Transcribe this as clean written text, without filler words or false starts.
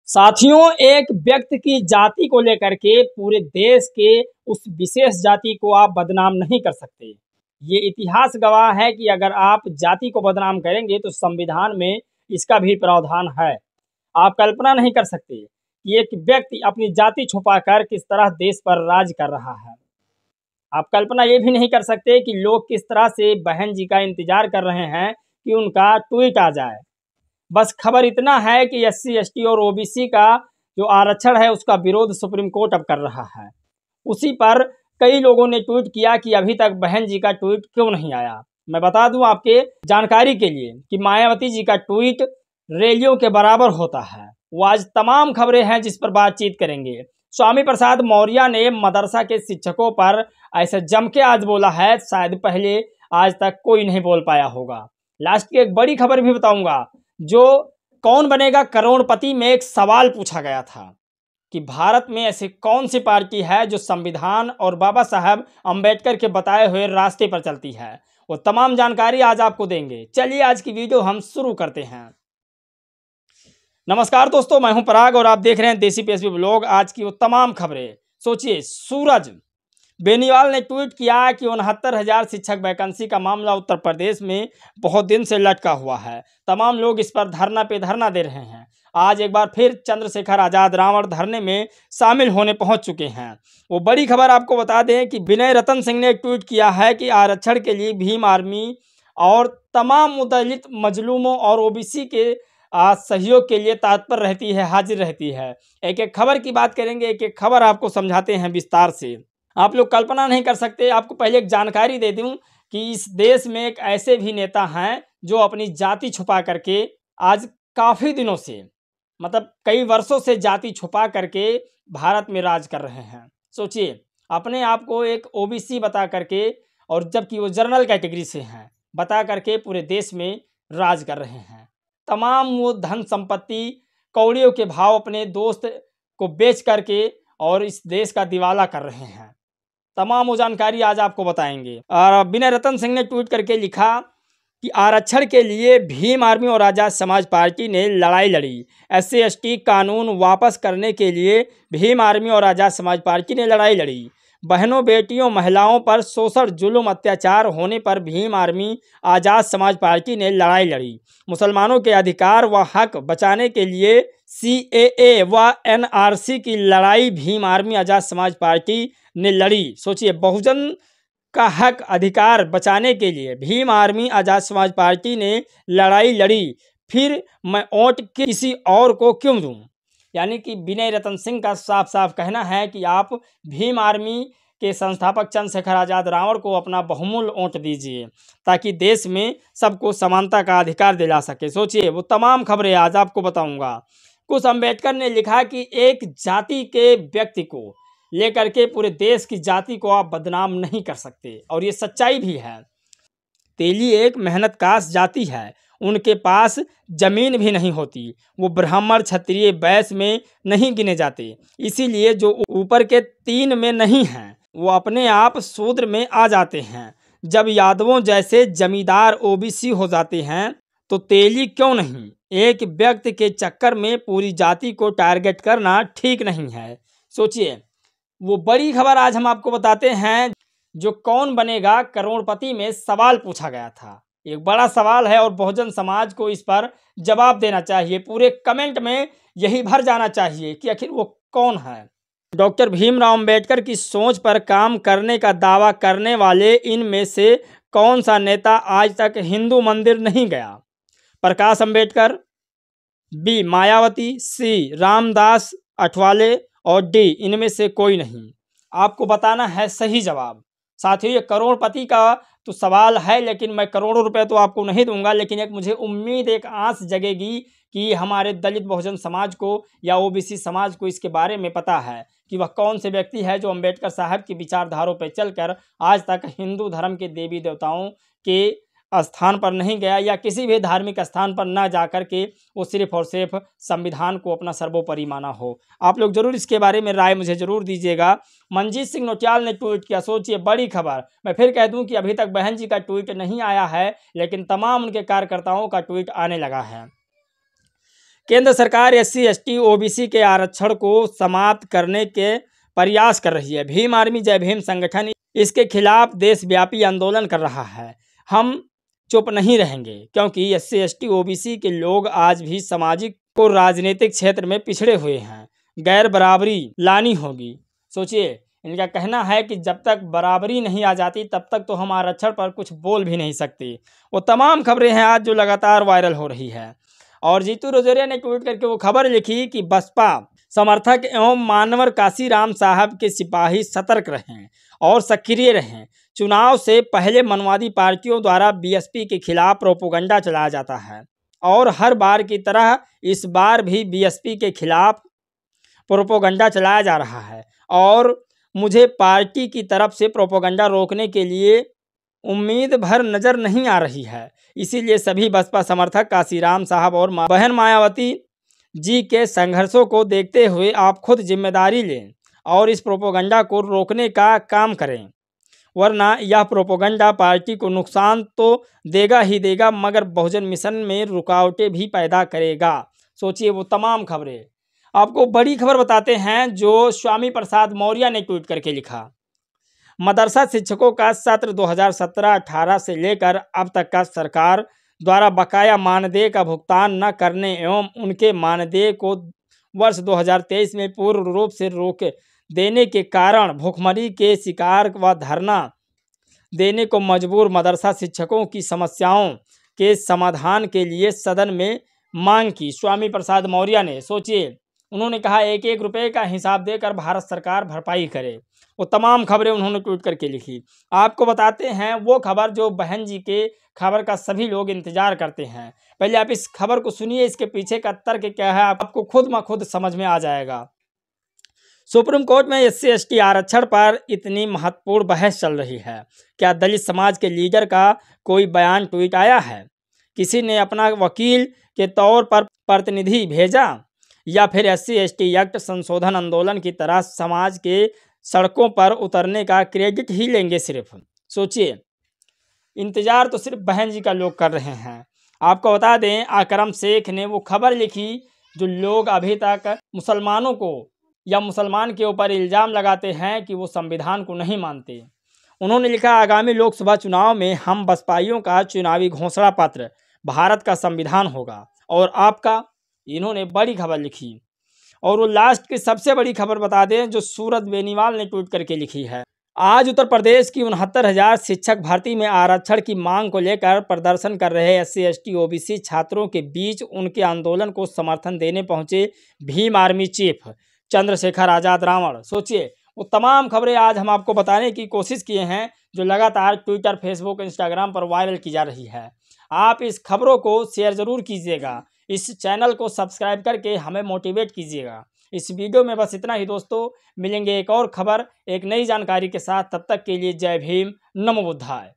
साथियों, एक व्यक्ति की जाति को लेकर के पूरे देश के उस विशेष जाति को आप बदनाम नहीं कर सकते। ये इतिहास गवाह है कि अगर आप जाति को बदनाम करेंगे तो संविधान में इसका भी प्रावधान है। आप कल्पना नहीं कर सकते कि एक व्यक्ति अपनी जाति छुपाकर किस तरह देश पर राज कर रहा है। आप कल्पना ये भी नहीं कर सकते कि लोग किस तरह से बहन जी का इंतजार कर रहे हैं कि उनका ट्वीट आ जाए। बस खबर इतना है कि SC ST और OBC का जो आरक्षण है उसका विरोध सुप्रीम कोर्ट अब कर रहा है। उसी पर कई लोगों ने ट्वीट किया कि अभी तक बहन जी का ट्वीट क्यों नहीं आया। मैं बता दूं आपके जानकारी के लिए कि मायावती जी का ट्वीट रैलियों के बराबर होता है। वो आज तमाम खबरें हैं जिस पर बातचीत करेंगे। स्वामी प्रसाद मौर्य ने मदरसा के शिक्षकों पर ऐसे जम के आज बोला है, शायद पहले आज तक कोई नहीं बोल पाया होगा। लास्ट की एक बड़ी खबर भी बताऊंगा। जो कौन बनेगा करोड़पति में एक सवाल पूछा गया था कि भारत में ऐसी कौन सी पार्टी है जो संविधान और बाबा साहब अंबेडकर के बताए हुए रास्ते पर चलती है। वो तमाम जानकारी आज आपको देंगे। चलिए आज की वीडियो हम शुरू करते हैं। नमस्कार दोस्तों, मैं हूं पराग और आप देख रहे हैं देसी PSB ब्लॉग। आज की वो तमाम खबरें। सोचिए, सूरज बेनीवाल ने ट्वीट किया कि 69,000 शिक्षक वैकेंसी का मामला उत्तर प्रदेश में बहुत दिन से लटका हुआ है। तमाम लोग इस पर धरना पे धरना दे रहे हैं। आज एक बार फिर चंद्रशेखर आजाद रावण धरने में शामिल होने पहुंच चुके हैं। वो बड़ी खबर आपको बता दें कि विनय रतन सिंह ने एक ट्वीट किया है कि आरक्षण के लिए भीम आर्मी और तमाम दलित मजलूमों और OBC के सहयोग के लिए तत्पर रहती है, हाजिर रहती है। एक एक खबर की बात करेंगे, एक एक खबर आपको समझाते हैं विस्तार से। आप लोग कल्पना नहीं कर सकते। आपको पहले एक जानकारी दे दूं कि इस देश में एक ऐसे भी नेता हैं जो अपनी जाति छुपा करके आज काफ़ी दिनों से, मतलब कई वर्षों से जाति छुपा करके भारत में राज कर रहे हैं। सोचिए, अपने आप को एक OBC बता करके, और जबकि वो जनरल कैटेगरी से हैं, बता करके पूरे देश में राज कर रहे हैं। तमाम वो धन संपत्ति कौड़ियों के भाव अपने दोस्त को बेच करके और इस देश का दिवाला कर रहे हैं। तमाम वो जानकारी आज आपको बताएंगे। और विनय रतन सिंह ने ट्वीट करके लिखा कि आरक्षण के लिए भीम आर्मी और आज़ाद समाज पार्टी ने लड़ाई लड़ी। SC ST कानून वापस करने के लिए भीम आर्मी और आज़ाद समाज पार्टी ने लड़ाई लड़ी। बहनों, बेटियों, महिलाओं पर शोषण, जुल्म, अत्याचार होने पर भीम आर्मी आज़ाद समाज पार्टी ने लड़ाई लड़ी। मुसलमानों के अधिकार व हक बचाने के लिए CAA व NRC की लड़ाई भीम आर्मी आज़ाद समाज पार्टी ने लड़ी। सोचिए, बहुजन का हक अधिकार बचाने के लिए भीम आर्मी आज़ाद समाज पार्टी ने लड़ाई लड़ी। फिर मैं वोट किसी और को क्यों दूं? यानी कि विनय रतन सिंह का साफ साफ कहना है कि आप भीम आर्मी के संस्थापक चंद्रशेखर आजाद रावण को अपना बहुमूल्य वोट दीजिए ताकि देश में सबको समानता का अधिकार दिला सके। सोचिए, वो तमाम खबरें आज आपको बताऊंगा। कुछ अम्बेडकर ने लिखा कि एक जाति के व्यक्ति को लेकर के पूरे देश की जाति को आप बदनाम नहीं कर सकते, और ये सच्चाई भी है। तेली एक मेहनतकाश जाति है, उनके पास जमीन भी नहीं होती। वो ब्राह्मण, क्षत्रिय, वैश्य में नहीं गिने जाते। इसीलिए जो ऊपर के 3 में नहीं हैं वो अपने आप शूद्र में आ जाते हैं। जब यादवों जैसे जमींदार OBC हो जाते हैं तो तेली क्यों नहीं? एक व्यक्ति के चक्कर में पूरी जाति को टारगेट करना ठीक नहीं है। सोचिए, वो बड़ी खबर आज हम आपको बताते हैं। जो कौन बनेगा करोड़पति में सवाल पूछा गया था। एक बड़ा सवाल है और बहुजन समाज को इस पर जवाब देना चाहिए। पूरे कमेंट में यही भर जाना चाहिए कि आखिर वो कौन है। डॉक्टर भीमराव अंबेडकर की सोच पर काम करने का दावा करने वाले इनमें से कौन सा नेता आज तक हिंदू मंदिर नहीं गया? प्रकाश अंबेडकर, B मायावती, C रामदास अठवाले और D इनमें से कोई नहीं। आपको बताना है सही जवाब। साथियों, ये करोड़पति का तो सवाल है, लेकिन मैं करोड़ों रुपए तो आपको नहीं दूंगा, लेकिन एक मुझे उम्मीद, एक आस जगेगी कि हमारे दलित बहुजन समाज को या OBC समाज को इसके बारे में पता है कि वह कौन से व्यक्ति है जो अंबेडकर साहब की विचारधारों पर चलकर आज तक हिंदू धर्म के देवी देवताओं के स्थान पर नहीं गया, या किसी भी धार्मिक स्थान पर न जाकर के वो सिर्फ और सिर्फ संविधान को अपना सर्वोपरि माना हो। आप लोग जरूर इसके बारे में राय मुझे जरूर दीजिएगा। मनजीत सिंह नौटियाल ने ट्वीट किया। सोचिए, बड़ी खबर। मैं फिर कह दूं कि अभी तक बहन जी का ट्वीट नहीं आया है, लेकिन तमाम उनके कार्यकर्ताओं का ट्वीट आने लगा है। केंद्र सरकार SC ST OBC के आरक्षण को समाप्त करने के प्रयास कर रही है। भीम आर्मी जय भीम संगठन इसके खिलाफ देशव्यापी आंदोलन कर रहा है। हम चुप नहीं रहेंगे क्योंकि SC ST OBC के लोग आज भी सामाजिक और राजनीतिक क्षेत्र में पिछड़े हुए हैं। गैर बराबरी लानी होगी। सोचिए, इनका कहना है कि जब तक बराबरी नहीं आ जाती तब तक तो हम आरक्षण पर कुछ बोल भी नहीं सकते। वो तमाम खबरें हैं आज जो लगातार वायरल हो रही है। और जीतू राजौरिया ने ट्वीट करके वो खबर लिखी कि बसपा समर्थक एवं मानवर काशीराम साहब के सिपाही सतर्क रहें और सक्रिय रहें। चुनाव से पहले मनवादी पार्टियों द्वारा BSP के खिलाफ प्रोपोगंडा चलाया जाता है और हर बार की तरह इस बार भी BSP के खिलाफ प्रोपोगंडा चलाया जा रहा है और मुझे पार्टी की तरफ से प्रोपोगंडा रोकने के लिए उम्मीद भर नज़र नहीं आ रही है। इसीलिए सभी बसपा समर्थक काशीराम साहब और बहन मायावती जी के संघर्षों को देखते हुए आप खुद जिम्मेदारी लें और इस प्रोपोगंडा को रोकने का काम करें, वरना यह प्रोपोगंडा पार्टी को नुकसान तो देगा ही देगा मगर बहुजन मिशन में रुकावटें भी पैदा करेगा। सोचिए, वो तमाम खबरें। आपको बड़ी खबर बताते हैं जो स्वामी प्रसाद मौर्य ने ट्वीट करके लिखा। मदरसा शिक्षकों का सत्र 2017-18 से लेकर अब तक का सरकार द्वारा बकाया मानदेय का भुगतान न करने एवं उनके मानदेय को वर्ष 2023 में पूर्ण रूप से रोक देने के कारण भूखमरी के शिकार व धरना देने को मजबूर मदरसा शिक्षकों की समस्याओं के समाधान के लिए सदन में मांग की। स्वामी प्रसाद मौर्य ने, सोचिए, उन्होंने कहा 1-1 रुपये का हिसाब देकर भारत सरकार भरपाई करे। वो तमाम खबरें उन्होंने ट्वीट करके लिखी। आपको बताते हैं वो खबर जो बहन जी के खबर का सभी लोग इंतजार करते हैं। पहले आप इस खबर को सुनिए, इसके पीछे का तर्क क्या है आपको खुद ब खुद समझ में आ जाएगा। सुप्रीम कोर्ट में SC ST आरक्षण पर इतनी महत्वपूर्ण बहस चल रही है। क्या दलित समाज के लीडर का कोई बयान ट्वीट आया है? किसी ने अपना वकील के तौर पर प्रतिनिधि भेजा या फिर SC ST एक्ट संशोधन आंदोलन की तरह समाज के सड़कों पर उतरने का क्रेडिट ही लेंगे सिर्फ? सोचिए, इंतजार तो सिर्फ बहन जी का लोग कर रहे हैं। आपको बता दें, अकरम शेख ने वो खबर लिखी जो लोग अभी तक मुसलमानों को या मुसलमान के ऊपर इल्ज़ाम लगाते हैं कि वो संविधान को नहीं मानते। उन्होंने लिखा, आगामी लोकसभा चुनाव में हम बसपाइयों का चुनावी घोषणा पत्र भारत का संविधान होगा और आपका। इन्होंने बड़ी खबर लिखी और वो लास्ट की सबसे बड़ी खबर बता दें जो सूरज बेनीवाल ने ट्वीट करके लिखी है। आज उत्तर प्रदेश की 69,000 शिक्षक भर्ती में आरक्षण की मांग को लेकर प्रदर्शन कर रहे SC ST OBC छात्रों के बीच उनके आंदोलन को समर्थन देने पहुंचे भीम आर्मी चीफ चंद्रशेखर आज़ाद रावण। सोचिए, वो तमाम खबरें आज हम आपको बताने की कोशिश किए हैं जो लगातार ट्विटर, फेसबुक, इंस्टाग्राम पर वायरल की जा रही है। आप इस खबरों को शेयर ज़रूर कीजिएगा, इस चैनल को सब्सक्राइब करके हमें मोटिवेट कीजिएगा। इस वीडियो में बस इतना ही दोस्तों, मिलेंगे एक और खबर, एक नई जानकारी के साथ। तब तक के लिए जय भीम, नमो बुद्धाय।